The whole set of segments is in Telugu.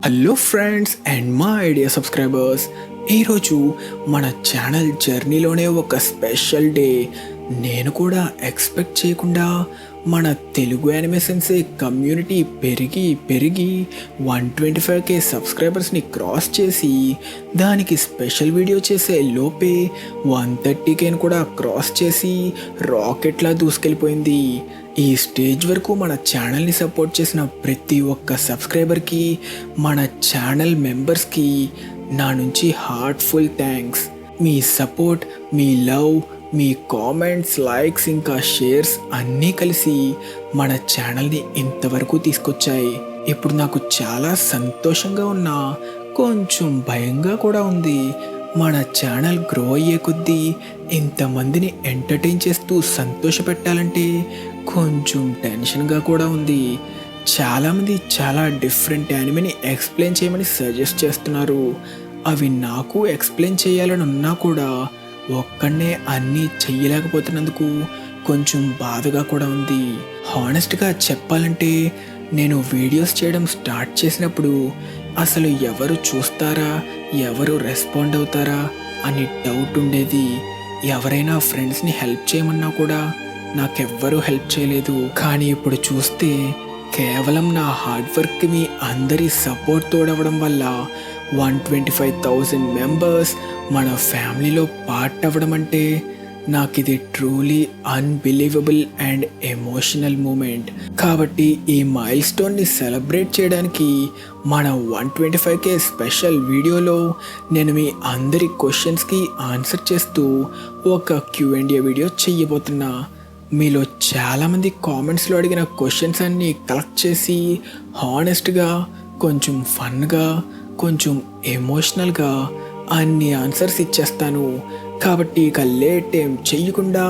హలో ఫ్రెండ్స్ అండ్ మా ఐడియా సబ్స్క్రైబర్స్, ఈరోజు మన ఛానల్ జర్నీలోనే ఒక స్పెషల్ డే. నేను కూడా ఎక్స్పెక్ట్ చేయకుండా మన తెలుగు యానిమేషన్సే కమ్యూనిటీ పెరిగి 125K సబ్స్క్రైబర్స్ని క్రాస్ చేసి దానికి స్పెషల్ వీడియో చేసే లోపే 130K కూడా క్రాస్ చేసి రాకెట్లా దూసుకెళ్ళిపోయింది. ఈ స్టేజ్ వరకు మన ఛానల్ని సపోర్ట్ చేసిన ప్రతి ఒక్క సబ్స్క్రైబర్కి, మన ఛానల్ మెంబర్స్కి నా నుంచి హార్ట్ఫుల్ థ్యాంక్స్. మీ సపోర్ట్, మీ లవ్, మీ కామెంట్స్, లైక్స్ ఇంకా షేర్స్ అన్నీ కలిసి మన ఛానల్ని ఇంతవరకు తీసుకొచ్చాయి. ఇప్పుడు నాకు చాలా సంతోషంగా ఉన్నా కొంచెం భయంగా కూడా ఉంది. మన ఛానల్ గ్రో అయ్యే కొద్దీ ఇంతమందిని ఎంటర్టైన్ చేస్తూ సంతోషపెట్టాలంటే కొంచెం టెన్షన్గా కూడా ఉంది. చాలామంది చాలా డిఫరెంట్ యానిమేని ఎక్స్ప్లెయిన్ చేయమని సజెస్ట్ చేస్తున్నారు. అవి నాకు ఎక్స్ప్లెయిన్ చేయాలని ఉన్నా కూడా ఒక్కడనే అన్నీ చెయ్యలేకపోతున్నందుకు కొంచెం బాధగా కూడా ఉంది. హానెస్ట్గా చెప్పాలంటే నేను వీడియోస్ చేయడం స్టార్ట్ చేసినప్పుడు అసలు ఎవరు చూస్తారా, ఎవరు రెస్పాండ్ అవుతారా అని డౌట్ ఉండేది. ఎవరైనా ఫ్రెండ్స్ని హెల్ప్ చేయమన్నా కూడా నాకెవ్వరూ హెల్ప్ చేయలేదు. కానీ ఇప్పుడు చూస్తే కేవలం నా హార్డ్ వర్క్ మీ అందరి సపోర్ట్ తోడవడం వల్ల 125,000 మెంబర్స్ మన ఫ్యామిలీలో పార్ట్ అవ్వడం అంటే నాకు ఇది truly unbelievable and emotional moment. కాబట్టి ఈ మైల్ స్టోన్ని సెలబ్రేట్ చేయడానికి మన 125K స్పెషల్ వీడియోలో నేను మీ అందరి క్వశ్చన్స్కి ఆన్సర్ చేస్తూ ఒక Q&A వీడియో చెయ్యబోతున్నా. మీలో చాలామంది కామెంట్స్లో అడిగిన క్వశ్చన్స్ అన్నీ కలెక్ట్ చేసి హానెస్ట్గా, కొంచెం ఫన్గా, కొంచెం ఎమోషనల్గా అన్ని ఆన్సర్స్ ఇచ్చేస్తాను. కాబట్టి ఇక లేట్ ఏం చెయ్యకుండా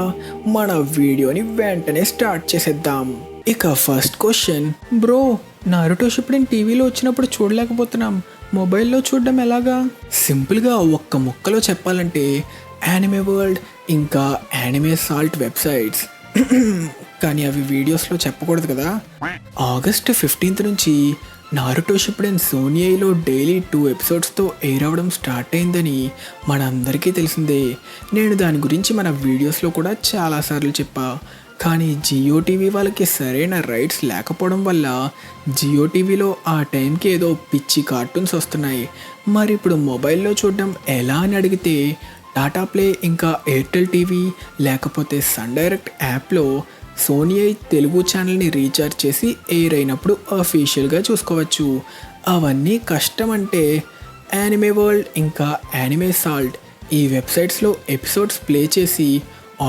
మన వీడియోని వెంటనే స్టార్ట్ చేసేద్దాం. ఇక ఫస్ట్ క్వశ్చన్, బ్రో నారుటో షిప్పుడెన్ టీవీలో వచ్చినప్పుడు చూడలేకపోతున్నాం, మొబైల్లో చూడడం ఎలాగా? సింపుల్గా ఒక్క ముక్కలో చెప్పాలంటే యానిమే వరల్డ్ ఇంకా యానిమే సాల్ట్ వెబ్సైట్స్. కానీ అవి వీడియోస్లో చెప్పకూడదు కదా. ఆగస్ట్ 15 నుంచి నారుటో షిప్పుడెన్ సోనియైలో డైలీ 2 ఎపిసోడ్స్తో ఎయిర్ అవ్వడం స్టార్ట్ అయిందని మనందరికీ తెలిసిందే. నేను దాని గురించి మన వీడియోస్లో కూడా చాలాసార్లు చెప్పా. కానీ జియో టీవీ వాళ్ళకి సరైన రైట్స్ లేకపోవడం వల్ల జియో టీవీలో ఆ టైంకి ఏదో పిచ్చి కార్టూన్స్ వస్తున్నాయి. మరి ఇప్పుడు మొబైల్లో చూడడం ఎలా అని అడిగితే టాటా ప్లే ఇంకా ఎయిర్టెల్ టీవీ లేకపోతే సన్ డైరెక్ట్ యాప్లో సోనియై తెలుగు ఛానల్ని రీఛార్జ్ చేసి ఎయిర్ అయినప్పుడు అఫీషియల్గా చూసుకోవచ్చు. అవన్నీ కష్టం అంటే యానిమే వరల్డ్ ఇంకా యానిమే సాల్ట్ ఈ వెబ్సైట్స్లో ఎపిసోడ్స్ ప్లే చేసి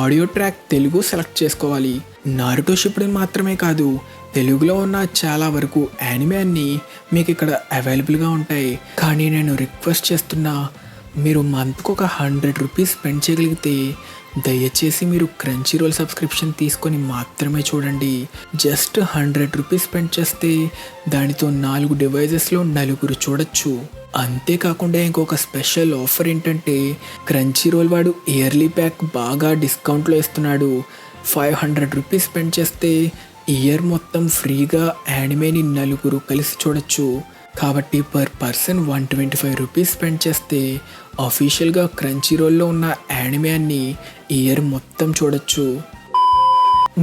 ఆడియో ట్రాక్ తెలుగు సెలెక్ట్ చేసుకోవాలి. నారుటో షిప్పుడెన్ మాత్రమే కాదు, తెలుగులో ఉన్న చాలా వరకు యానిమే అన్నీ మీకు ఇక్కడ అవైలబుల్గా ఉంటాయి. కానీ నేను రిక్వెస్ట్ చేస్తున్నా, మీరు మంత్కి ఒక 100 రూపీస్ స్పెండ్ చేయగలిగితే దయచేసి మీరు క్రంచీ రోల్ సబ్స్క్రిప్షన్ తీసుకొని మాత్రమే చూడండి. జస్ట్ 100 రూపీస్ స్పెండ్ చేస్తే దానితో 4 డివైజెస్లో 4 చూడొచ్చు. అంతేకాకుండా ఇంకొక స్పెషల్ ఆఫర్ ఏంటంటే క్రంచీ రోల్ వాడు ఇయర్లీ ప్యాక్ బాగా డిస్కౌంట్లో ఇస్తున్నాడు. 500 రూపీస్ స్పెండ్ చేస్తే ఇయర్ మొత్తం ఫ్రీగా యానిమేని 4 కలిసి చూడొచ్చు. కాబట్టి పర్ పర్సన్ 125 రూపీస్ స్పెండ్ చేస్తే అఫీషియల్గా క్రంచీ రోల్లో ఉన్న యానిమే అన్ని ఇయర్ మొత్తం చూడొచ్చు.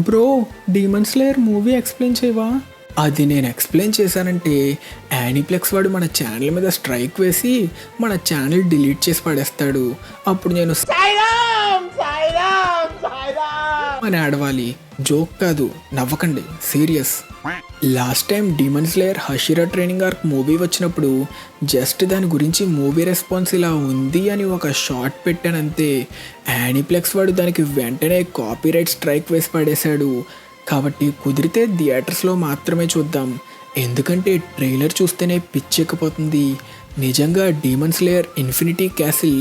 Bro demon slayer movie explain చేయవా? అది నేను ఎక్స్ప్లెయిన్ చేశానంటే యానిప్లెక్స్ వాడు మన ఛానల్ మీద స్ట్రైక్ వేసి మన ఛానల్ డిలీట్ చేసి పడేస్తాడు. అప్పుడు నేను అని ఆడవాలి. జోక్ కాదు, నవ్వకండి, serious. Last time Demon Slayer Hashira training arc movie వచ్చినప్పుడు జస్ట్ దాని గురించి మూవీ రెస్పాన్స్ ఇలా ఉంది అని ఒక షార్ట్ పెట్టానంతే. యానిప్లెక్స్ వాడు దానికి వెంటనే కాపీరైట్ స్ట్రైక్ వేసి పడేశాడు. కాబట్టి కుదిరితే థియేటర్స్లో మాత్రమే చూద్దాం, ఎందుకంటే ట్రైలర్ చూస్తేనే పిచ్చెక్కిపోతుంది. నిజంగా డీమన్ స్లేయర్ ఇన్ఫినిటీ క్యాసిల్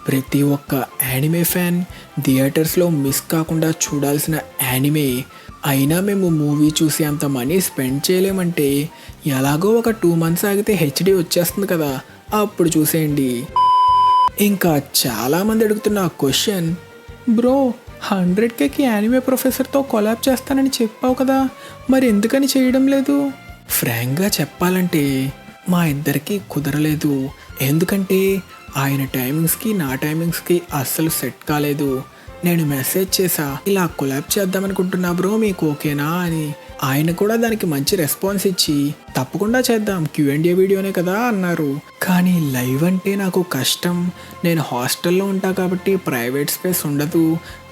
ప్రతి ఒక్క యానిమే ఫ్యాన్ థియేటర్స్లో మిస్ కాకుండా చూడాల్సిన యానిమే. అయినా మేము మూవీ చూసి అంత మనీ స్పెండ్ చేయలేమంటే ఎలాగో ఒక 2 మంత్స్ ఆగితే HD వచ్చేస్తుంది కదా, అప్పుడు చూసేయండి. ఇంకా చాలామంది అడుగుతున్న క్వశ్చన్, బ్రో 100Kకి యానిమే ప్రొఫెసర్తో కొలాబ్ చేస్తానని చెప్పావు కదా, మరి ఎందుకని చేయడం లేదు? ఫ్రాంక్గా చెప్పాలంటే మా ఇద్దరికి కుదరలేదు. ఎందుకంటే ఆయన టైమింగ్స్కి నా టైమింగ్స్కి అస్సలు సెట్ కాలేదు. నేను మెసేజ్ చేశా, ఇలా కొలాబ్ చేద్దామనుకుంటున్నా బ్రో, మీకు ఓకేనా అని. ఆయన కూడా దానికి మంచి రెస్పాన్స్ ఇచ్చి తప్పకుండా చేద్దాం, Q&A వీడియోనే కదా అన్నారు. కానీ లైవ్ అంటే నాకు కష్టం. నేను హాస్టల్లో ఉంటా కాబట్టి ప్రైవేట్ స్పేస్ ఉండదు,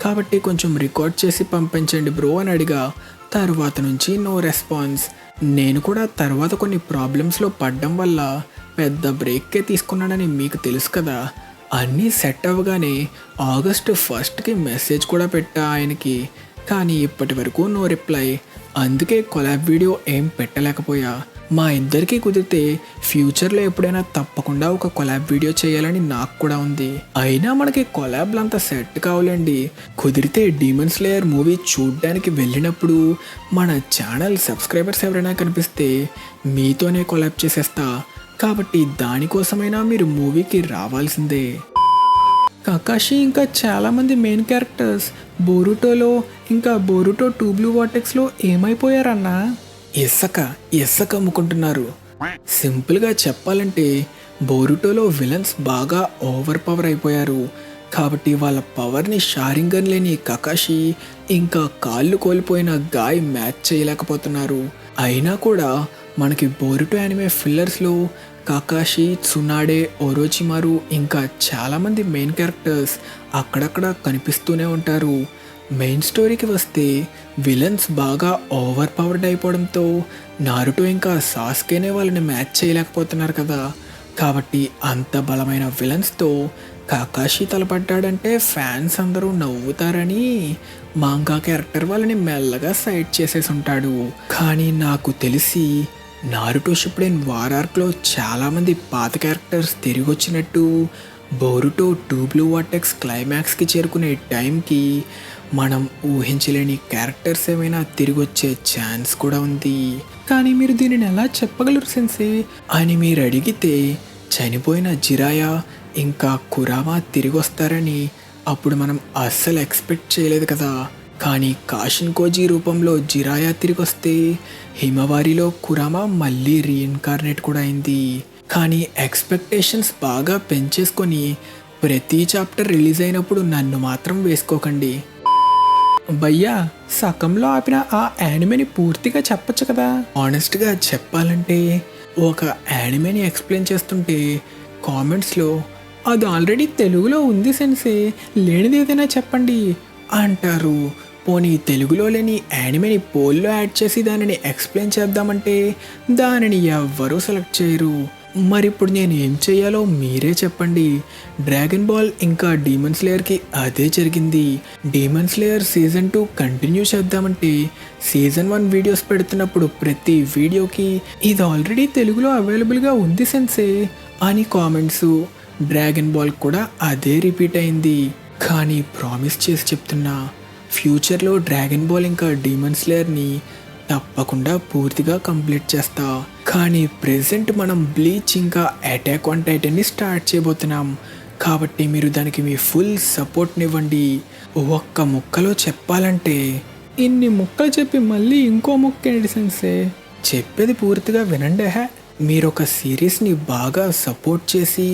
కాబట్టి కొంచెం రికార్డ్ చేసి పంపించండి బ్రో అని అడిగా. తర్వాత నుంచి నో రెస్పాన్స్. నేను కూడా తర్వాత కొన్ని ప్రాబ్లమ్స్లో పడ్డం వల్ల పెద్ద బ్రేక్కే తీసుకున్నానని మీకు తెలుసు కదా. అన్నీ సెట్ అవ్వగానే August 1st మెసేజ్ కూడా పెట్టా ఆయనకి. కానీ ఇప్పటి వరకు నో రిప్లై. అందుకే కొలాబ్ వీడియో ఏం పెట్టలేకపోయా. మా ఇద్దరికి కుదిరితే ఫ్యూచర్లో ఎప్పుడైనా తప్పకుండా ఒక కొలాబ్ వీడియో చేయాలని నాకు కూడా ఉంది. అయినా మనకి కొలాబ్లు అంత సెట్ కావాలండి. కుదిరితే డీమన్ స్లేయర్ మూవీ చూడడానికి వెళ్ళినప్పుడు మన ఛానల్ సబ్స్క్రైబర్స్ ఎవరైనా కనిపిస్తే మీతోనే కొలాబ్ చేసేస్తా. కాబట్టి దానికోసమైనా మీరు మూవీకి రావాల్సిందే. కకాషి ఇంకా చాలామంది మెయిన్ క్యారెక్టర్స్ బోరుటోలో ఇంకా బోరుటో 2 బ్లూ వార్టెక్స్లో ఏమైపోయారన్నా? ఇసుక అమ్ముకుంటున్నారు. సింపుల్గా చెప్పాలంటే బోరుటోలో విలన్స్ బాగా ఓవర్ పవర్ అయిపోయారు. కాబట్టి వాళ్ళ పవర్ని షారింగన్ లేని కకాషి ఇంకా కాళ్ళు కోల్పోయిన గాయ్ మ్యాచ్ చేయలేకపోతున్నారు. అయినా కూడా మనకి బోరుటో యానిమే ఫిల్లర్స్లో కకాషి, సునాడే, ఓరోచిమారు ఇంకా చాలామంది మెయిన్ క్యారెక్టర్స్ అక్కడక్కడ కనిపిస్తూనే ఉంటారు. మెయిన్ స్టోరీకి వస్తే విలన్స్ బాగా ఓవర్ పవర్డ్ అయిపోవడంతో నారుటో ఇంకా సాస్కేనే వాళ్ళని మ్యాచ్ చేయలేకపోతున్నారు కదా. కాబట్టి అంత బలమైన విలన్స్తో కకాషి తలపడ్డాడంటే ఫ్యాన్స్ అందరూ నవ్వుతారని మాంగా క్యారెక్టర్ వాళ్ళని మెల్లగా సైడ్ చేసేసి ఉంటాడు. కానీ నాకు తెలిసి నారుటో షిప్పుడెన్ వార్ ఆర్క్లో చాలామంది పాత క్యారెక్టర్స్ తిరిగి వచ్చినట్టు బోరుటో 2 బ్లూ వార్టెక్స్ క్లైమాక్స్కి చేరుకునే టైంకి మనం ఊహించలేని క్యారెక్టర్స్ ఏమైనా తిరిగి వచ్చే ఛాన్స్ కూడా ఉంది. కానీ మీరు దీనిని ఎలా చెప్పగలరు సెన్సే అని మీరు అడిగితే, చనిపోయిన జిరాయా ఇంకా కురామా తిరిగి వస్తారని అప్పుడు మనం అస్సలు ఎక్స్పెక్ట్ చేయలేదు కదా. కానీ కాషిన్ కోజీ రూపంలో జిరాయా తిరిగి వస్తే హిమవారిలో కురామా మళ్ళీ రీఇన్కార్నేట్ కూడా అయింది. కానీ ఎక్స్పెక్టేషన్స్ బాగా పెంచేసుకొని ప్రతి చాప్టర్ రిలీజ్ అయినప్పుడు నన్ను మాత్రం వేసుకోకండి భయ్యా. సకంలో ఆపిన ఆ యానిమేని పూర్తిగా చెప్పచ్చు కదా. ఆనెస్ట్గా చెప్పాలంటే ఒక యానిమేని ఎక్స్ప్లెయిన్ చేస్తుంటే కామెంట్స్లో అది ఆల్రెడీ తెలుగులో ఉంది సెన్సే, లేనిది ఏదైనా చెప్పండి అంటారు. పోనీ తెలుగులో లేని యానిమేని పోల్లో యాడ్ చేసి దానిని ఎక్స్ప్లెయిన్ చేద్దామంటే దానిని ఎవ్వరూ సెలెక్ట్ చేయరు. మరి ఇప్పుడు నేను ఏం చేయాలో మీరే చెప్పండి. డ్రాగన్ బాల్ ఇంకా డీమన్ స్లేయర్కి అదే జరిగింది. డీమన్ స్లేయర్ సీజన్ 2 కంటిన్యూ చేద్దామంటే సీజన్ 1 వీడియోస్ పెడుతున్నప్పుడు ప్రతి వీడియోకి ఇది ఆల్రెడీ తెలుగులో అవైలబుల్గా ఉంది సెన్సే అని కామెంట్స్. డ్రాగన్ బాల్ కూడా అదే రిపీట్ అయింది. కానీ ప్రామిస్ చేసి చెప్తున్నా, ఫ్యూచర్లో డ్రాగన్ బాల్ ఇంకా డీమన్ స్లేయర్ని తప్పకుండా పూర్తిగా కంప్లీట్ చేస్తా. కానీ ప్రెజెంట్ మనం బ్లీచ్ ఇంకా అటాక్ ఆన్ టైటన్ని స్టార్ట్ చేయబోతున్నాం. కాబట్టి మీరు దానికి మీ ఫుల్ సపోర్ట్నివ్వండి. ఒక్క ముక్కలో చెప్పాలంటే, ఇన్ని ముక్కలు చెప్పి మళ్ళీ ఇంకో ముక్క ఏంటి సెన్సే? చెప్పేది పూర్తిగా వినండి. మీరు ఒక సిరీస్ని బాగా సపోర్ట్ చేసి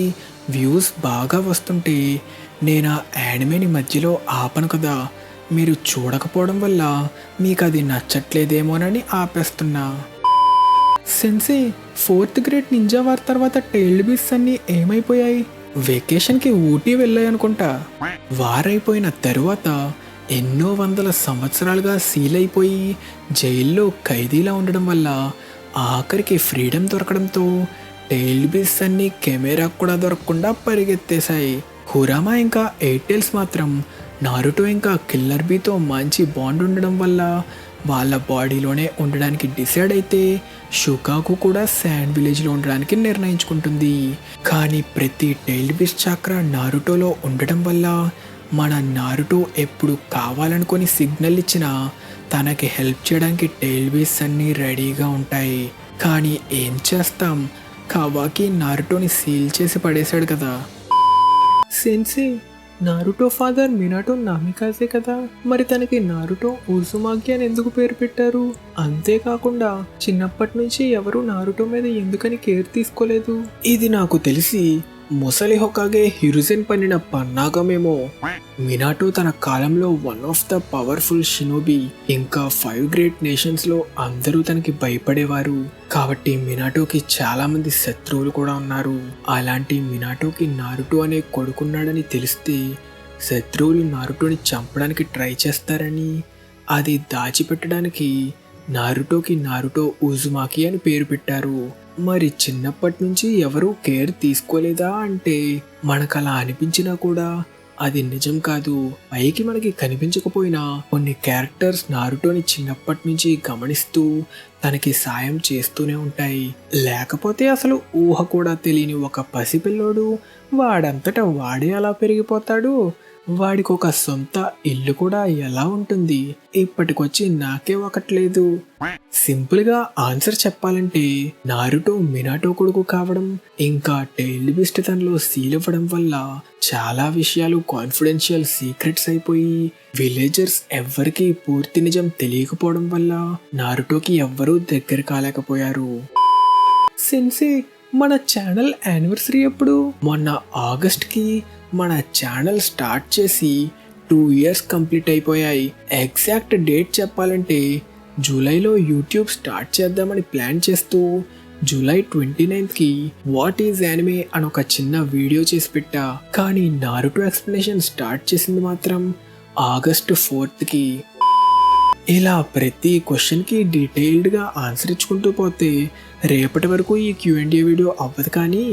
వ్యూస్ బాగా వస్తుంటే నేను ఆ యానిమేని మధ్యలో ఆపను కదా. మీరు చూడకపోవడం వల్ల మీకు అది నచ్చట్లేదేమోనని ఆపేస్తున్నా. సెన్సే 4th గ్రేడ్ నింజా వార్ తర్వాత టైల్డ్ బీస్ట్ అన్నీ ఏమైపోయాయి? వెకేషన్కి ఊటీ వెళ్ళాయి అనుకుంటా. వారైపోయిన తరువాత ఎన్నో వందల సంవత్సరాలుగా సీల్ అయిపోయి జైల్లో ఖైదీలా ఉండడం వల్ల ఆఖరికి ఫ్రీడమ్ దొరకడంతో టైల్డ్ బీస్ట్ అన్నీ కెమెరా కూడా దొరకకుండా పరిగెత్తేశాయి. కురామా ఇంకా ఎయిర్టెల్స్ మాత్రం నారుటో ఇంకా కిల్లర్ బీతో మంచి బాండ్ ఉండడం వల్ల వాళ్ళ బాడీలోనే ఉండడానికి డిసైడ్ అయితే షుకాకు కూడా శాండ్ విలేజ్లో ఉండడానికి నిర్ణయించుకుంటుంది. కానీ ప్రతి టైల్డ్ బీస్ట్ చాక్రా నారుటోలో ఉండడం వల్ల మన నారుటో ఎప్పుడు కావాలనుకొని సిగ్నల్ ఇచ్చినా తనకి హెల్ప్ చేయడానికి టైల్డ్ బీస్ట్ అన్నీ రెడీగా ఉంటాయి. కానీ ఏం చేస్తాం, కవాకి నారుటోని సీల్ చేసి పడేశాడు కదా. సెన్సే నారుటో ఫాదర్ మినాటో నామికాజే కదా, మరి తనకి నారుటో ఉజుమాకి అని ఎందుకు పేరు పెట్టారు? అంతేకాకుండా చిన్నప్పటి నుంచి ఎవరు నారుటో మీద ఎందుకని కేర్ తీసుకోలేదు? ఇది నాకు తెలిసి ముసలి హొకాగే హిరుజెన్ పన్నిన పన్నాగమేమో. మినాటో తన కాలంలో one of the powerful Shinobi, ఇంకా 5 గ్రేట్ నేషన్స్ లో అందరూ తనకి భయపడేవారు. కాబట్టి మినాటోకి చాలా మంది శత్రువులు కూడా ఉన్నారు. అలాంటి మినాటోకి నారుటో అనే కొడుకున్నాడని తెలిస్తే శత్రువులు నారుటోని చంపడానికి ట్రై చేస్తారని, అది దాచిపెట్టడానికి నారుటోకి నారుటో ఉజుమాకి అని పేరు పెట్టారు. మరి చిన్నప్పటి నుంచి ఎవరూ కేర్ తీసుకోలేదా అంటే మనకు అలా అనిపించినా కూడా అది నిజం కాదు. పైకి మనకి కనిపించకపోయినా కొన్ని క్యారెక్టర్స్ నారుటోని చిన్నప్పటి నుంచి గమనిస్తూ తనకి సాయం చేస్తూనే ఉంటాయి. లేకపోతే అసలు ఊహ కూడా తెలియని ఒక పసిపిల్లోడు వాడంతటా వాడే అలా పెరిగిపోతాడు. వాడికి ఒక సొంత ఇల్లు కూడా ఎలా ఉంటుంది? ఇప్పటికొచ్చి నాకే ఒకట్లేదు. సింపుల్ గా ఆన్సర్ చెప్పాలంటే నారుటో మినాటో కొడుకు కావడం, ఇంకా టైల్డ్ బీస్ట్ తనలో సీల్ ఇవ్వడం వల్ల చాలా విషయాలు కాన్ఫిడెన్షియల్ సీక్రెట్స్ అయిపోయి విలేజర్స్ ఎవ్వరికి పూర్తి నిజం తెలియకపోవడం వల్ల నారుటోకి ఎవ్వరూ దగ్గర కాలేకపోయారు. సెన్సే, మన ఛానల్ యానివర్సరీ ఎప్పుడు? మొన్న ఆగస్ట్కి మన ఛానల్ స్టార్ట్ చేసి 2 years కంప్లీట్ అయిపోయాయి. ఎగ్జాక్ట్ డేట్ చెప్పాలంటే జూలైలో యూట్యూబ్ స్టార్ట్ చేద్దామని ప్లాన్ చేస్తూ జూలై 29కి వాట్ ఈజ్ యానిమే అని ఒక చిన్న వీడియో చేసి పెట్టా. కానీ నారుటో ఎక్స్ప్లెనేషన్ స్టార్ట్ చేసింది మాత్రం ఆగస్ట్ 4కి. ఇలా ప్రతి క్వశ్చన్కి డీటెయిల్డ్గా ఆన్సర్ ఇచ్చుకుంటూ పోతే రేపటి వరకు ఈ Q&A వీడియో అవ్వదు. కానీ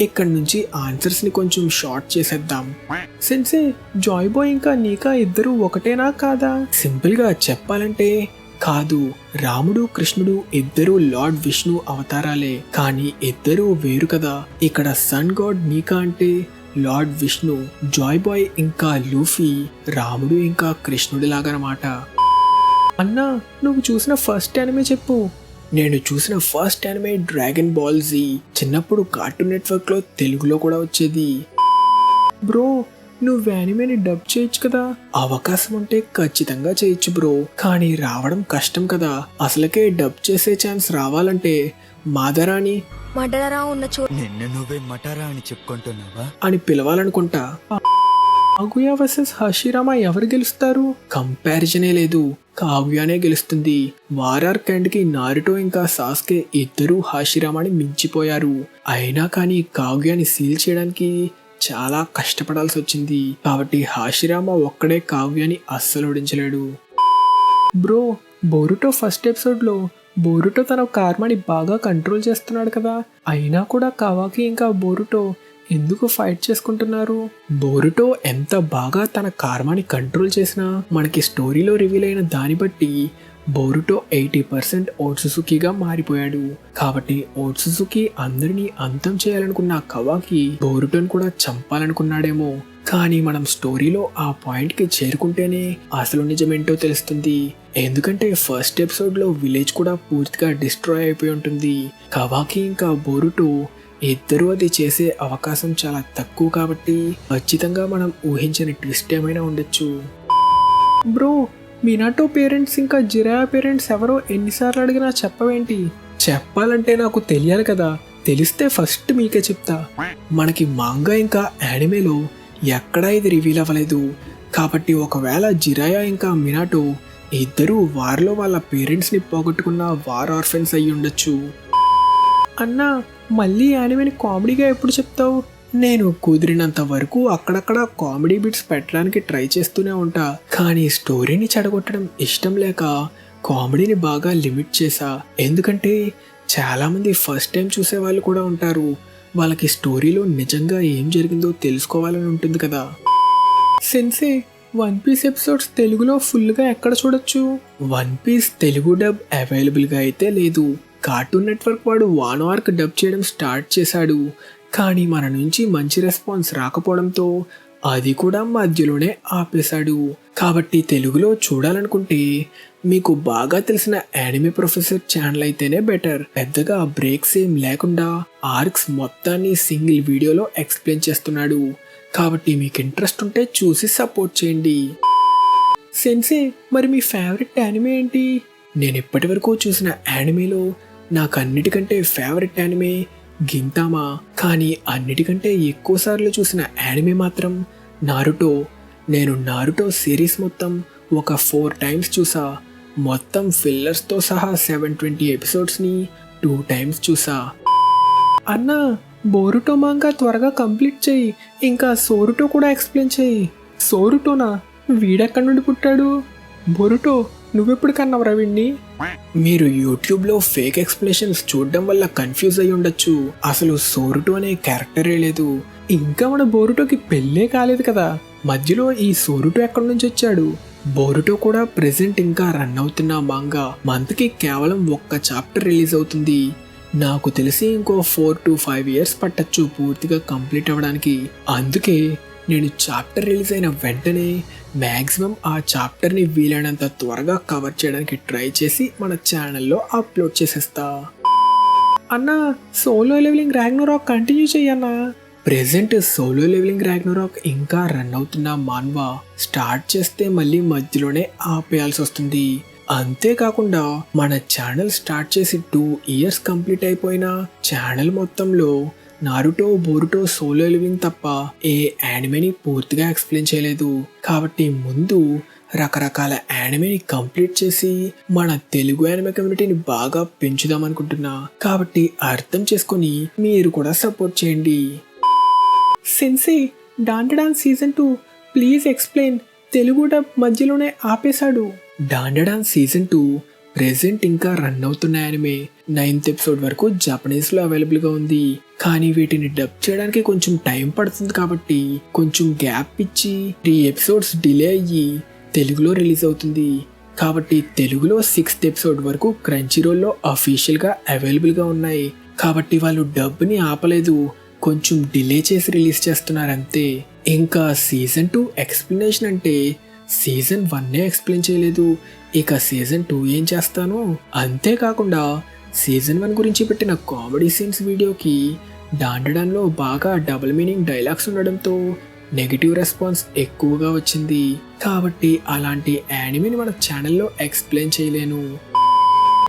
ఇక్కడ నుంచి ఆన్సర్స్ని కొంచెం షార్ట్ చేసేద్దాం. సెన్సే, జాయ్ బాయ్ ఇంకా నీకా ఇద్దరు ఒకటేనా కాదా? సింపుల్గా చెప్పాలంటే కాదు. రాముడు కృష్ణుడు ఇద్దరు లార్డ్ విష్ణు అవతారాలే, కానీ ఇద్దరు వేరు కదా. ఇక్కడ సన్ గాడ్ నీకా అంటే లార్డ్ విష్ణు, జాయ్ బాయ్ ఇంకా లూఫీ రాముడు ఇంకా కృష్ణుడి లాగనమాట. అన్నా, నువ్వు చూసిన ఫస్ట్ యానిమే చెప్పు. నేను చూసిన first anime dragon Ball Z. చిన్నప్పుడు కార్టూన్ నెట్వర్క్లో తెలుగులో కూడా వచ్చేది. బ్రో, నువ్వు యానిమేని డబ్ చేయొచ్చు కదా? అవకాశం ఉంటే ఖచ్చితంగా చేయొచ్చు బ్రో, కానీ రావడం కష్టం కదా. అసలుకే డబ్ చేసే ఛాన్స్ రావాలంటే మాదరాని మటరా ఉన్న చోటు నిన్ను నువ్వే మటారా అని చెప్పుకుంటున్నావా అని పిలవాలనుకుంటా. కాగుయా వర్సెస్ హషిరామా ఎవరు గెలుస్తారు? కంపారిజనే లేదు, కాగుయానే గెలుస్తుంది. వారార్ క్యాండ్కి నారుటో ఇంకా సాస్కే ఇద్దరు హషిరామాని మించిపోయారు. అయినా కానీ కాగుయాని సీల్ చేయడానికి చాలా కష్టపడాల్సి వచ్చింది. కాబట్టి హషిరామా ఒక్కడే కాగుయాని అస్సలు ఓడించలేడు. బ్రో, బోరుటో ఫస్ట్ ఎపిసోడ్లో బోరుటో తన కార్మాని బాగా కంట్రోల్ చేస్తున్నాడు కదా, అయినా కూడా కవాకి ఇంకా బోరుటో ఎందుకు ఫైట్ చేసుకుంటున్నారు? బోరుటో ఎంత బాగా తన కార్మాని కంట్రోల్ చేసినా మనకి స్టోరీలో రివీల్ అయిన దాన్ని బట్టి బోరుటో 80% ఓట్సుజుకిగా మారిపోయాడు. కాబట్టి ఓట్సుజుకి అందరినీ అంతం చేయాలనుకున్న కవాకి బోరుటోని కూడా చంపాలనుకున్నాడేమో. కానీ మనం స్టోరీలో ఆ పాయింట్కి చేరుకుంటేనే అసలు నిజమేంటో తెలుస్తుంది. ఎందుకంటే ఫస్ట్ ఎపిసోడ్లో విలేజ్ కూడా పూర్తిగా డిస్ట్రాయ్ అయిపోయి ఉంటుంది. కవాకి ఇంకా బోరుటో ఇద్దరు అది చేసే అవకాశం చాలా తక్కువ. కాబట్టి ఖచ్చితంగా మనం ఊహించని ట్విస్ట్ ఏమైనా ఉండొచ్చు. బ్రో, మినాటో పేరెంట్స్ ఇంకా జిరాయా పేరెంట్స్ ఎవరో ఎన్నిసార్లు అడిగినా చెప్పవేంటి? చెప్పాలంటే నాకు తెలియాలి కదా, తెలిస్తే ఫస్ట్ మీకే చెప్తా. మనకి మాంగా ఇంకా యానిమేలో ఎక్కడా ఇది రివీల్ అవ్వలేదు. కాబట్టి ఒకవేళ జిరాయా ఇంకా మినాటో ఇద్దరు వారిలో వాళ్ళ పేరెంట్స్ని పోగొట్టుకున్న వార్ ఆర్ఫెన్స్ అయ్యి ఉండొచ్చు. అన్నా, మళ్ళీ యానిమేని కామెడీగా ఎప్పుడు చెప్తావు? నేను కుదిరినంత వరకు అక్కడక్కడ కామెడీ బిట్స్ పెట్టడానికి ట్రై చేస్తూనే ఉంటా. కానీ స్టోరీని చెడగొట్టడం ఇష్టం లేక కామెడీని బాగా లిమిట్ చేశా. ఎందుకంటే చాలామంది ఫస్ట్ టైం చూసే వాళ్ళు కూడా ఉంటారు. వాళ్ళకి స్టోరీలో నిజంగా ఏం జరిగిందో తెలుసుకోవాలని ఉంటుంది కదా. సెన్సే, వన్ పీస్ ఎపిసోడ్స్ తెలుగులో ఫుల్గా ఎక్కడ చూడొచ్చు? వన్ పీస్ తెలుగు డబ్ అవైలబుల్గా అయితే లేదు. కార్టూన్ నెట్వర్క్ వాడు 1 hour డబ్ చేయడం స్టార్ట్ చేశాడు. కానీ మన నుంచి మంచి రెస్పాన్స్ రాకపోవడంతో అది కూడా మధ్యలోనే ఆపేశాడు. కాబట్టి తెలుగులో చూడాలనుకుంటే మీకు బాగా తెలిసిన యానిమే ప్రొఫెసర్ ఛానల్ అయితేనే బెటర్. పెద్దగా బ్రేక్స్ ఏం లేకుండా ఆర్క్స్ మొత్తాన్ని సింగిల్ వీడియోలో ఎక్స్ప్లెయిన్ చేస్తున్నాడు. కాబట్టి మీకు ఇంట్రెస్ట్ ఉంటే చూసి సపోర్ట్ చేయండి. సెన్సే, మరి మీ ఫేవరెట్ యానిమే ఏంటి? నేను ఇప్పటి వరకు చూసిన యానిమేలో నాకు అన్నిటికంటే ఫేవరెట్ యానిమే గింతామా. కానీ అన్నిటికంటే ఎక్కువ సార్లు చూసిన యానిమే మాత్రం నారుటో. నేను నారుటో సిరీస్ మొత్తం ఒక 4 టైమ్స్ చూసా. మొత్తం ఫిల్లర్స్తో సహా 720 ఎపిసోడ్స్ని 2 టైమ్స్ చూసా. అన్నా, బోరుటో మాంగా త్వరగా కంప్లీట్ చేయి. ఇంకా సోరుటో కూడా ఎక్స్ప్లెయిన్ చేయి. సోరుటోనా? వీడెక్కడి నుండి పుట్టాడు? బొరుటో, నువ్వెప్పుడు కన్నావురా వీడిని? మీరు యూట్యూబ్లో ఫేక్ ఎక్స్ప్లెనేషన్స్ చూడడం వల్ల కన్ఫ్యూజ్ అయి ఉండొచ్చు. అసలు సోరుటో అనే క్యారెక్టరే లేదు. ఇంకా మన బోరుటోకి పెళ్ళే కాలేదు కదా. మధ్యలో ఈ సోరుటో ఎక్కడి నుంచి వచ్చాడు? బోరుటో కూడా ప్రెసెంట్ ఇంకా రన్ అవుతున్న మాంగా మంత్కి కేవలం 1 చాప్టర్ రిలీజ్ అవుతుంది. నాకు తెలిసి ఇంకో 4 to 5 years పట్టచ్చు పూర్తిగా కంప్లీట్ అవ్వడానికి. అందుకే నేను చాప్టర్ రిలీజ్ అయిన వెంటనే మ్యాక్సిమం ఆ చాప్టర్ని వీలైనంత త్వరగా కవర్ చేయడానికి ట్రై చేసి మన ఛానల్లో అప్లోడ్ చేసేస్తా. అన్నా, సోలో లెవెలింగ్ రాగ్నరాక్ కంటిన్యూ చెయ్యన్నా. ప్రెజెంట్ సోలో లెవెలింగ్ రాగ్నరాక్ ఇంకా రన్ అవుతున్న మాన్వా. స్టార్ట్ చేస్తే మళ్ళీ మధ్యలోనే ఆపేయాల్సి వస్తుంది. అంతేకాకుండా మన ఛానల్ స్టార్ట్ చేసి 2 years కంప్లీట్ అయిపోయిన ఛానల్ మొత్తంలో నారుటో, బోరుటో, సోలో లివింగ్ తప్ప ఏ యానిమేని పూర్తిగా ఎక్స్ప్లెయిన్ చేయలేదు. కాబట్టి ముందు రకరకాల యానిమేని కంప్లీట్ చేసి మన తెలుగు యానిమే కమ్యూనిటీని బాగా పెంచుదాం అనుకుంటున్నా. కాబట్టి అర్థం చేసుకొని మీరు కూడా సపోర్ట్ చేయండి. Sensei, Dandadan season 2 please explain. Telugu dub మధ్యలోనే ఆపేశాడు. డాండడాన్ సీజన్ 2 ప్రెజెంట్ ఇంకా రన్ అవుతున్న యానిమే 9th ఎపిసోడ్ వరకు జపనీస్లో అవైలబుల్గా ఉంది. కానీ వీటిని డబ్ చేయడానికి కొంచెం టైం పడుతుంది కాబట్టి కొంచెం గ్యాప్ ఇచ్చి 3 ఎపిసోడ్స్ డిలే అయ్యి తెలుగులో రిలీజ్ అవుతుంది. కాబట్టి తెలుగులో 6th ఎపిసోడ్ వరకు క్రంచీరోల్లో అఫీషియల్గా అవైలబుల్గా ఉన్నాయి. కాబట్టి వాళ్ళు డబ్ని ఆపలేదు, కొంచెం డిలే చేసి రిలీజ్ చేస్తున్నారంతే. ఇంకా సీజన్ 2 ఎక్స్ప్లెనేషన్ అంటే సీజన్ 1 ఎక్స్ప్లెయిన్ చేయలేదు, ఇక సీజన్ 2 ఏం చేస్తాను? అంతేకాకుండా సీజన్ 1 గురించి పెట్టిన కామెడీ సీన్స్ వీడియోకి డాండడాన్లో బాగా డబుల్ మీనింగ్ డైలాగ్స్ ఉండడంతో నెగిటివ్ రెస్పాన్స్ ఎక్కువగా వచ్చింది. కాబట్టి అలాంటి యానిమేని మన ఛానల్లో ఎక్స్ప్లెయిన్ చేయలేను.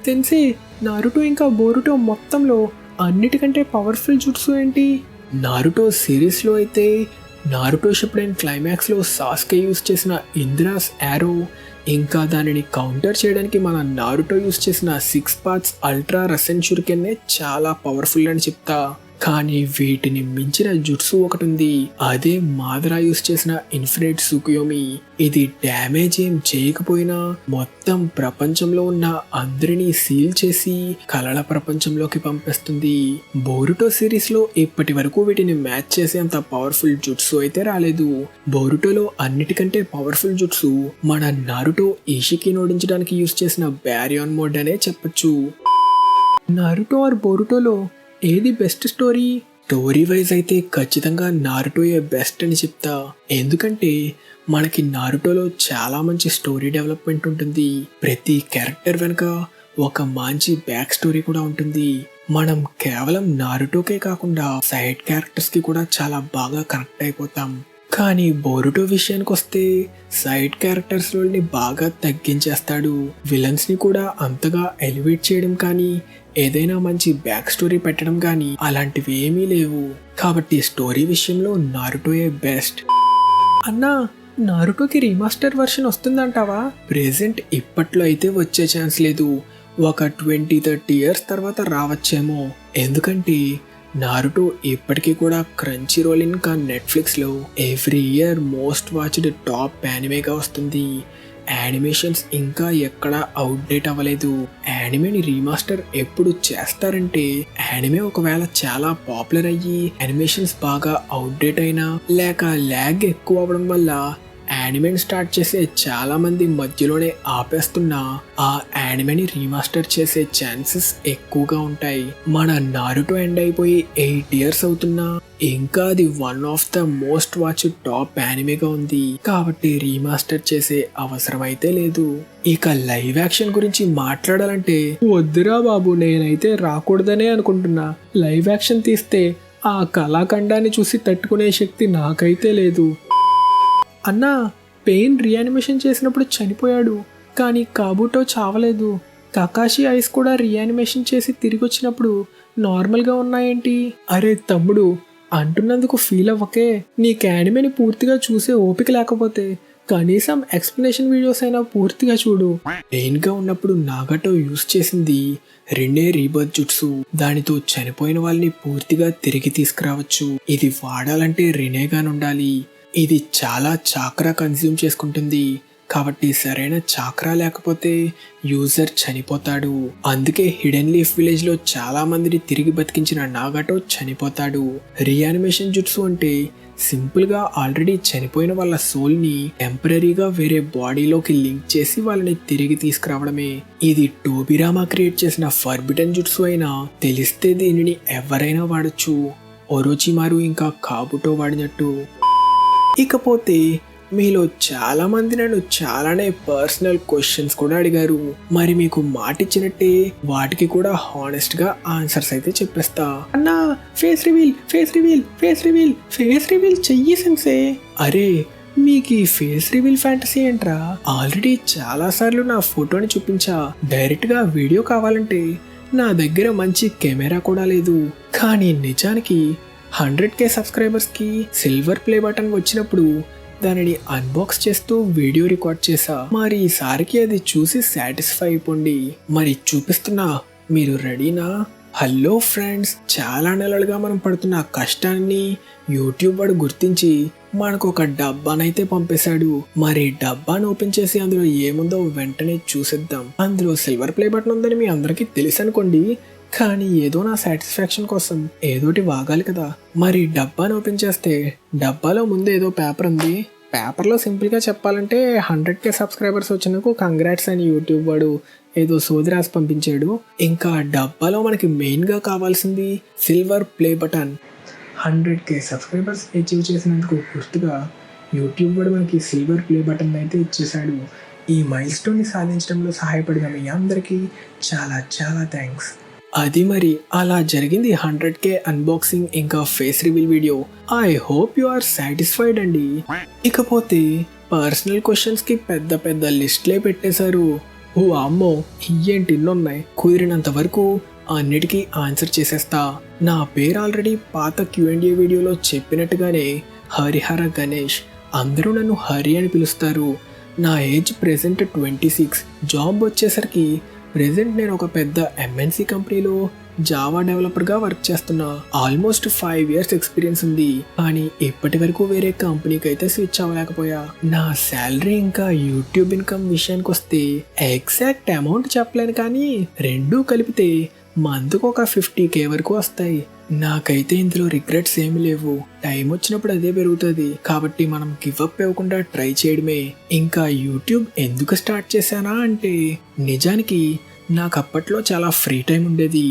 తెన్సే, నారుటో ఇంకా బోరుటో మొత్తంలో అన్నిటికంటే పవర్ఫుల్ జుట్సు ఏంటి? నారుటో సిరీస్లో అయితే నారుటో షిప్పుడైన క్లైమాక్స్లో సాస్కే యూస్ చేసిన ఇంద్రాస్ యారో, ఇంకా దానిని కౌంటర్ చేయడానికి మన నారుటో యూస్ చేసిన 6 parts అల్ట్రా రసెన్ షురికెన్నే చాలా పవర్ఫుల్ అని చెప్తా. కానీ వీటిని మించిన జుట్సు ఒకటి ఉంది, అదే మాదరా యూస్ చేసిన ఇన్ఫినిట్ సుకుయోమి. ఇది డ్యామేజ్ ఏం చేయకపోయినా మొత్తం ప్రపంచంలో ఉన్న అందరినీ సీల్ చేసి కలల ప్రపంచంలోకి పంపేస్తుంది. బోరుటో సిరీస్ లో ఇప్పటి వరకు వీటిని మ్యాచ్ చేసేంత పవర్ఫుల్ జుట్సు అయితే రాలేదు. బోరుటోలో అన్నిటికంటే పవర్ఫుల్ జుట్సు మన నారుటో ఈషికిని ఓడించడానికి యూస్ చేసిన బ్యారియాన్ మోడ్ అనే చెప్పొచ్చు. నారుటో ఆర్ బోరుటోలో ఏది బెస్ట్ స్టోరీ? స్టోరీ వైజ్ అయితే ఖచ్చితంగా నారుటోయే బెస్ట్ అని చెప్తా. ఎందుకంటే మనకి నారుటోలో చాలా మంచి స్టోరీ డెవలప్మెంట్ ఉంటుంది. ప్రతి క్యారెక్టర్ వెనుక ఒక మంచి బ్యాక్ స్టోరీ కూడా ఉంటుంది. మనం కేవలం నారుటోకే కాకుండా సైడ్ క్యారెక్టర్స్కి కూడా చాలా బాగా కనెక్ట్ అయిపోతాం. కానీ బోరుటో విషయానికి వస్తే సైడ్ క్యారెక్టర్స్ రోల్ని బాగా తగ్గించేస్తాడు. విలన్స్ని కూడా అంతగా ఎలివేట్ చేయడం కానీ ఏదైనా మంచి బ్యాక్ స్టోరీ పెట్టడం కానీ అలాంటివి ఏమీ లేవు. కాబట్టి స్టోరీ విషయంలో నారుటోయే బెస్ట్. అన్నా, నారుటోకి రీమాస్టర్ వర్షన్ వస్తుందంటావా? ప్రెజెంట్ ఇప్పట్లో అయితే వచ్చే ఛాన్స్ లేదు, ఒక 20-30 years తర్వాత రావచ్చేమో. ఎందుకంటే నారుటో ఇప్పటికీ కూడా క్రంచీరోల్ ఇంకా నెట్ఫ్లిక్స్లో every year most watched top యానిమేగా వస్తుంది. యానిమేషన్స్ ఇంకా ఎక్కడా అవుట్డేట్ అవ్వలేదు. యానిమేని రీమాస్టర్ ఎప్పుడు చేస్తారంటే యానిమే ఒకవేళ చాలా పాపులర్ అయ్యి యానిమేషన్స్ బాగా అవుట్డేట్ అయినా లేక ల్యాగ్ ఎక్కువ అవ్వడం వల్ల యానిమేని స్టార్ట్ చేసే చాలా మంది మధ్యలోనే ఆపేస్తున్నా ఆ యానిమేని రీమాస్టర్ చేసే ఛాన్సెస్ ఎక్కువగా ఉంటాయి. మన నారుటో ఎండ్ అయిపోయి 8 years అవుతున్నా ఇంకా అది one of the most watch top యానిమేగా ఉంది. కాబట్టి రీమాస్టర్ చేసే అవసరం అయితే లేదు. ఇక లైవ్ యాక్షన్ గురించి మాట్లాడాలంటే వద్దురా బాబు, నేనైతే రాకూడదనే అనుకుంటున్నా. లైవ్ యాక్షన్ తీస్తే ఆ కళాఖండాన్ని చూసి తట్టుకునే శక్తి నాకైతే లేదు. అన్నా, పెయిన్ రీయానిమేషన్ చేసినప్పుడు చనిపోయాడు, కానీ కాబూటో చావలేదు. కకాషి ఐస్ కూడా రీయానిమేషన్ చేసి తిరిగి వచ్చినప్పుడు నార్మల్గా ఉన్నాయేంటి? అరే తమ్ముడు, అంటున్నందుకు ఫీల్ అవ్వకే. నీకు యానిమేని పూర్తిగా చూసే ఓపిక లేకపోతే కనీసం ఎక్స్ప్లెనేషన్ వీడియోస్ అయినా పూర్తిగా చూడు. పెయిన్గా ఉన్నప్పుడు నాగటో యూస్ చేసింది రెండే రీబర్త్ జుట్సు. దానితో చనిపోయిన వాళ్ళని పూర్తిగా తిరిగి తీసుకురావచ్చు. ఇది వాడాలంటే రినేగాన్ ఉండాలి. ఇది చాలా చాక్రా కన్జ్యూమ్ చేసుకుంటుంది, కాబట్టి సరైన చాక్రా లేకపోతే యూజర్ చనిపోతాడు. అందుకే హిడెన్ లీఫ్ విలేజ్ లో చాలా మందిని తిరిగి బతికించిన నాగటో చనిపోతాడు. రీయానిమేషన్ జుట్సు అంటే సింపుల్ గా ఆల్రెడీ చనిపోయిన వాళ్ళ సోల్ ని టెంపరీగా వేరే బాడీలోకి లింక్ చేసి వాళ్ళని తిరిగి తీసుకురావడమే. ఇది టోబిరామా క్రియేట్ చేసిన ఫర్బిడెన్ జుట్సు అయినా తెలిస్తే దీనిని ఎవరైనా వాడచ్చు, ఒరోచిమారు ఇంకా కాబుటో వాడినట్టు. ఇకపోతే మీలో చాలా మంది నన్ను చాలానే పర్సనల్ క్వశ్చన్స్ కూడా అడిగారు. మరి మీకు మాట ఇచ్చినట్టే వాటికి కూడా హానెస్ట్ గా ఆన్సర్స్ అయితే చెప్పేస్తా. అన్నా, face reveal, face reveal, face reveal, face reveal చెయ్యి సెన్సే. అరే, మీకు ఈ ఫేస్ రివీల్ ఫ్యాంటసీ ఏంట్రా? ఆల్రెడీ చాలా సార్లు నా ఫోటోని చూపించా. డైరెక్ట్ గా వీడియో కావాలంటే నా దగ్గర మంచి కెమెరా కూడా లేదు. కానీ నిజానికి 100K సబ్స్క్రైబర్స్ కి సిల్వర్ ప్లే బటన్ వచ్చినప్పుడు దానిని అన్బాక్స్ చేస్తూ వీడియో రికార్డ్ చేశా. మరి ఈసారికి అది చూసి సాటిస్ఫై అయిపోండి. మరి చూపిస్తున్నా, మీరు రెడీనా? హలో ఫ్రెండ్స్, చాలా నెలలుగా మనం పడుతున్న కష్టాన్ని యూట్యూబ్ వాడు గుర్తించి మనకు ఒక డబ్బానైతే పంపేశాడు. మరి డబ్బాను ఓపెన్ చేసి అందులో ఏముందో వెంటనే చూసేద్దాం. అందులో సిల్వర్ ప్లే బటన్ ఉందని మీ అందరికీ తెలుసు అనుకోండి, కానీ ఏదో నా సాటిస్ఫాక్షన్ కోసం ఏదోటి వాగాలి కదా. మరి డబ్బాను ఓపెన్ చేస్తే డబ్బాలో ముందు ఏదో పేపర్ ఉంది. పేపర్లో సింపుల్గా చెప్పాలంటే 100K సబ్స్క్రైబర్స్ వచ్చినందుకు కంగ్రాట్స్ అని యూట్యూబ్ వాడు ఏదో సోది రాసి పంపించాడు. ఇంకా డబ్బాలో మనకి మెయిన్గా కావాల్సింది silver play button. 100K subscribers achieve చేసినందుకు గుర్తుగా యూట్యూబ్ వాడు మనకి సిల్వర్ ప్లే బటన్ అయితే ఇచ్చేశాడు. ఈ మైల్ స్టోన్ని సాధించడంలో సహాయపడిన మీ అందరికీ చాలా చాలా థ్యాంక్స్. అది మరి అలా జరిగింది 100K అన్బాక్సింగ్ ఇంకా face reveal video. I hope you are satisfied అండి. ఇకపోతే పర్సనల్ క్వశ్చన్స్ కి పెద్ద పెద్ద లిస్ట్లే పెట్టేశారు. ఓ అమ్మో, ఏంటి ఇన్నున్నాయి. కుదిరినంత వరకు అన్నిటికీ ఆన్సర్ చేసేస్తా. నా పేరు ఆల్రెడీ పాత Q&A వీడియోలో చెప్పినట్టుగానే హరిహర గణేష్. అందరూ నన్ను హరి అని పిలుస్తారు. నా ఏజ్ ప్రెసెంట్ 26. జాబ్ వచ్చేసరికి ప్రెజెంట్ నేను ఒక పెద్ద MNC కంపెనీలో జావా డెవలపర్గా వర్క్ చేస్తున్నా. ఆల్మోస్ట్ 5 years ఎక్స్పీరియన్స్ ఉంది, కానీ ఇప్పటి వరకు వేరే కంపెనీకి అయితే స్విచ్ అవ్వలేకపోయా. నా శాలరీ ఇంకా యూట్యూబ్ ఇన్కమ్ విషయానికి వస్తే ఎగ్జాక్ట్ అమౌంట్ చెప్పలేను, కానీ రెండూ కలిపితే మంత్కు ఒక 50K వరకు వస్తాయి. నాకైతే ఇందులో రిగ్రెట్స్ ఏమి లేవు. టైం వచ్చినప్పుడు అదే పెరుగుతుంది, కాబట్టి మనం గివ్ అప్ ఇవ్వకుండా ట్రై చేయడమే. ఇంకా యూట్యూబ్ ఎందుకు స్టార్ట్ చేశానా అంటే, నిజానికి నాకు అప్పట్లో చాలా ఫ్రీ టైం ఉండేది.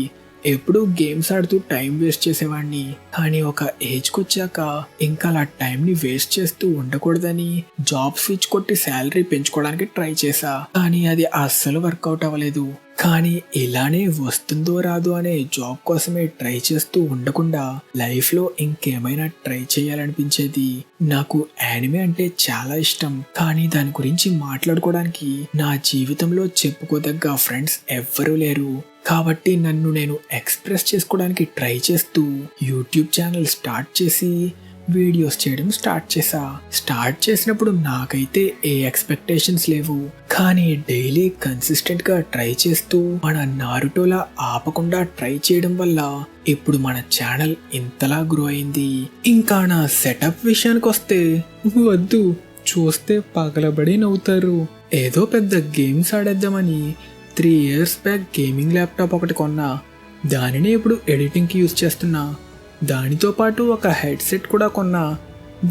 ఎప్పుడూ గేమ్స్ ఆడుతూ టైం వేస్ట్ చేసేవాడిని. కానీ ఒక ఏజ్కి వచ్చాక ఇంకా అలా టైంని వేస్ట్ చేస్తూ ఉండకూడదని జాబ్ స్విచ్ కొట్టి శాలరీ పెంచుకోవడానికి ట్రై చేశా. కానీ అది అస్సలు వర్కౌట్ అవ్వలేదు. కానీ ఇలానే వస్తుందో రాదు అనే జాబ్ కోసమే ట్రై చేస్తూ ఉండకుండా లైఫ్లో ఇంకేమైనా ట్రై చేయాలనిపించేది. నాకు యానిమే అంటే చాలా ఇష్టం, కానీ దాని గురించి మాట్లాడుకోవడానికి నా జీవితంలో చెప్పుకోదగ్గ ఫ్రెండ్స్ ఎవ్వరూ లేరు. కాబట్టి నన్ను నేను ఎక్స్ప్రెస్ చేసుకోవడానికి ట్రై చేస్తూ యూట్యూబ్ ఛానల్ స్టార్ట్ చేసి వీడియోస్ చేయడం స్టార్ట్ చేసినప్పుడు నాకైతే ఏ ఎక్స్పెక్టేషన్స్ లేవు. కానీ డైలీ కన్సిస్టెంట్ గా ట్రై చేస్తూ మన నారుటోలా ఆపకుండా ట్రై చేయడం వల్ల ఇప్పుడు మన ఛానల్ ఇంతలా గ్రో అయింది. ఇంకా నా సెటప్ విషయానికి వస్తే వద్దు, చూస్తే పగలబడి నవ్వుతారు. ఏదో పెద్ద గేమ్స్ ఆడేద్దామని 3 years బ్యాక్ గేమింగ్ ల్యాప్టాప్ ఒకటి కొన్నా. దానినే ఇప్పుడు ఎడిటింగ్కి యూజ్ చేస్తున్నా. దానితో పాటు ఒక హెడ్సెట్ కూడా కొన్నా.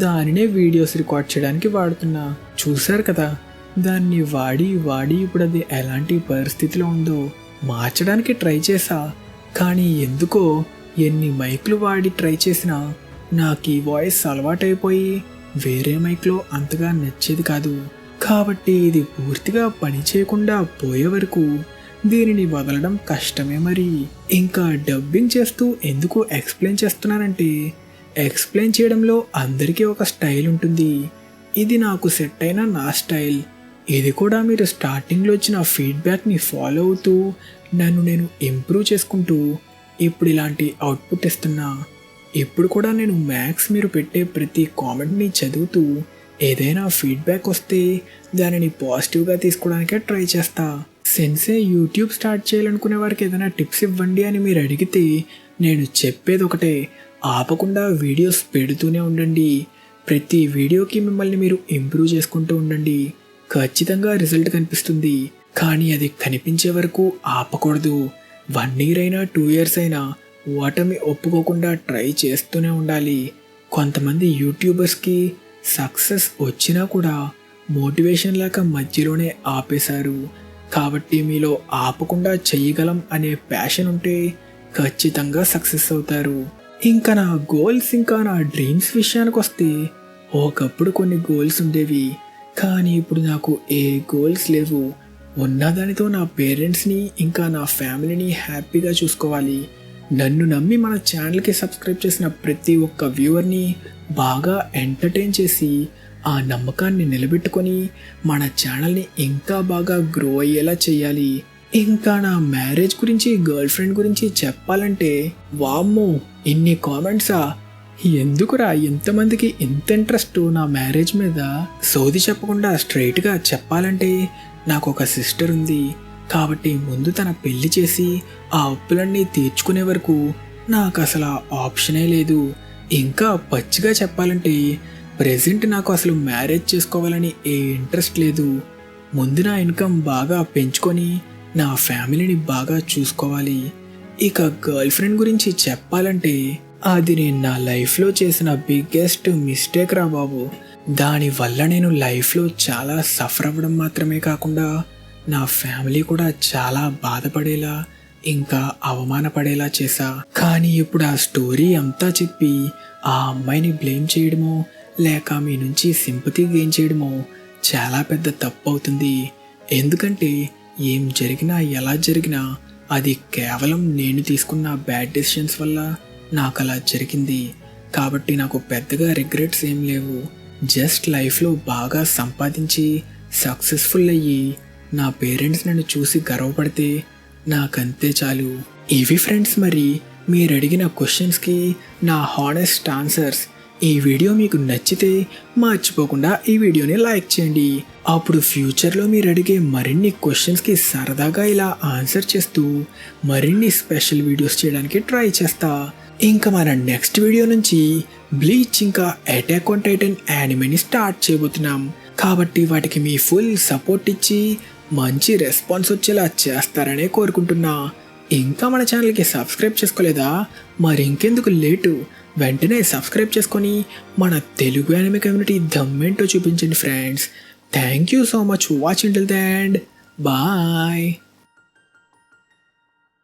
దానినే వీడియోస్ రికార్డ్ చేయడానికి వాడుతున్నా. చూశారు కదా, దాన్ని వాడి ఇప్పుడు అది ఎలాంటి పరిస్థితిలో ఉందో. మార్చడానికి ట్రై చేశా, కానీ ఎందుకో ఎన్ని మైక్లు వాడి ట్రై చేసినా నాకు ఈ వాయిస్ అలవాటైపోయి వేరే మైక్లో అంతగా నచ్చేది కాదు. కాబట్టి ఇది పూర్తిగా పని చేయకుండా పోయే వరకు దీనిని వదలడం కష్టమే మరి. ఇంకా డబ్బింగ్ చేస్తూ ఎందుకు ఎక్స్ప్లెయిన్ చేస్తున్నానంటే, ఎక్స్ప్లెయిన్ చేయడంలో అందరికీ ఒక స్టైల్ ఉంటుంది. ఇది నాకు సెట్ అయిన నా స్టైల్. ఇది కూడా మీరు స్టార్టింగ్లో వచ్చిన ఫీడ్బ్యాక్ని ఫాలో అవుతూ నన్ను నేను ఇంప్రూవ్ చేసుకుంటూ ఇప్పుడు ఇలాంటి అవుట్పుట్ ఇస్తున్నా. ఇప్పుడు కూడా నేను మ్యాక్స్ మీరు పెట్టే ప్రతి కామెంట్ని చదువుతూ ఏదైనా ఫీడ్బ్యాక్ వస్తే దానిని పాజిటివ్గా తీసుకోవడానికే ట్రై చేస్తా. సెన్సే యూట్యూబ్ స్టార్ట్ చేయాలనుకునే వారికి ఏదైనా టిప్స్ ఇవ్వండి అని మీరు అడిగితే నేను చెప్పేది ఒకటే, ఆపకుండా వీడియోస్ పెడుతూనే ఉండండి. ప్రతి వీడియోకి మిమ్మల్ని మీరు ఇంప్రూవ్ చేసుకుంటూ ఉండండి. ఖచ్చితంగా రిజల్ట్ కనిపిస్తుంది. కానీ అది కనిపించే వరకు ఆపకూడదు. 1 year అయినా 2 years అయినా ఓటమి ఒప్పుకోకుండా ట్రై చేస్తూనే ఉండాలి. కొంతమంది యూట్యూబర్స్కి సక్సెస్ వచ్చినా కూడా మోటివేషన్ లేక మధ్యలోనే ఆపేశారు. కాబట్టి మీలో ఆపకుండా చెయ్యగలం అనే ప్యాషన్ ఉంటే ఖచ్చితంగా సక్సెస్ అవుతారు. ఇంకా నా గోల్స్ ఇంకా నా డ్రీమ్స్ విషయానికి వస్తే, ఒకప్పుడు కొన్ని గోల్స్ ఉండేవి, కానీ ఇప్పుడు నాకు ఏ గోల్స్ లేవు. ఉన్నదానితో నా పేరెంట్స్ని ఇంకా నా ఫ్యామిలీని హ్యాపీగా చూసుకోవాలి. నన్ను నమ్మి మన ఛానల్కి సబ్స్క్రైబ్ చేసిన ప్రతి ఒక్క వ్యూవర్ని బాగా ఎంటర్టైన్ చేసి ఆ నమ్మకాన్ని నిలబెట్టుకొని మన ఛానల్ని ఇంకా బాగా గ్రో అయ్యేలా చేయాలి. ఇంకా నా మ్యారేజ్ గురించి, గర్ల్ ఫ్రెండ్ గురించి చెప్పాలంటే, వామ్మో ఇన్ని కామెంట్సా! ఎందుకురా ఇంతమందికి ఇంత ఇంట్రెస్ట్ నా మ్యారేజ్ మీద? సోది చెప్పకుండా స్ట్రైట్గా చెప్పాలంటే, నాకు ఒక సిస్టర్ ఉంది. కాబట్టి ముందు తన పెళ్లి చేసి ఆ అప్పులన్నీ తీర్చుకునే వరకు నాకు అసలు ఆప్షనే లేదు. ఇంకా పచ్చిగా చెప్పాలంటే, ప్రెజెంట్ నాకు అసలు మ్యారేజ్ చేసుకోవాలని ఏ ఇంట్రెస్ట్ లేదు. ముందు నా ఇన్కమ్ బాగా పెంచుకొని నా ఫ్యామిలీని బాగా చూసుకోవాలి. ఇక గర్ల్ ఫ్రెండ్ గురించి చెప్పాలంటే, అది నేను నా లైఫ్లో చేసిన బిగ్గెస్ట్ మిస్టేక్ రా బాబు. దానివల్ల నేను లైఫ్లో చాలా సఫర్ అవ్వడం మాత్రమే కాకుండా నా ఫ్యామిలీ కూడా చాలా బాధపడేలా ఇంకా అవమానపడేలా చేశా. కానీ ఇప్పుడు ఆ స్టోరీ అంతా చెప్పి ఆ అమ్మాయిని బ్లేమ్ చేయడమో లేక మీ నుంచి సింపతి గెయిన్ చేయడమో చాలా పెద్ద తప్పు అవుతుంది. ఎందుకంటే ఏం జరిగినా ఎలా జరిగినా అది కేవలం నేను తీసుకున్న బ్యాడ్ డెసిషన్స్ వల్ల నాకు అలా జరిగింది. కాబట్టి నాకు పెద్దగా రిగ్రెట్స్ ఏం లేవు. జస్ట్ లైఫ్లో బాగా సంపాదించి సక్సెస్ఫుల్ అయ్యి నా పేరెంట్స్ నన్ను చూసి గర్వపడితే నాకంతే చాలు. ఇవి ఫ్రెండ్స్ మరి మీరు అడిగిన క్వశ్చన్స్కి నా హానెస్ట్ ఆన్సర్స్. ఈ వీడియో మీకు నచ్చితే మర్చిపోకుండా ఈ వీడియోని లైక్ చేయండి. అప్పుడు ఫ్యూచర్లో మీరు అడిగే మరిన్ని క్వశ్చన్స్కి సరదాగా ఇలా ఆన్సర్ చేస్తూ మరిన్ని స్పెషల్ వీడియోస్ చేయడానికి ట్రై చేస్తా. ఇంకా మన నెక్స్ట్ వీడియో నుంచి బ్లీచ్ ఇంకా అటాక్ ఆన్ టైటన్ యానిమేని స్టార్ట్ చేయబోతున్నాం. కాబట్టి వాటికి మీ ఫుల్ సపోర్ట్ ఇచ్చి మంచి రెస్పాన్స్ వచ్చేలా చేస్తారనే కోరుకుంటున్నా. ఇంకా మన ఛానల్కి సబ్స్క్రైబ్ చేసుకోలేదా? మరి ఇంకెందుకు లేటు, వెంటనే సబ్స్క్రైబ్ చేసుకొని మన తెలుగు యానిమే కమ్యూనిటీ దమ్మేంటో చూపించండి friends. Thank you so much watching till the end. Bye.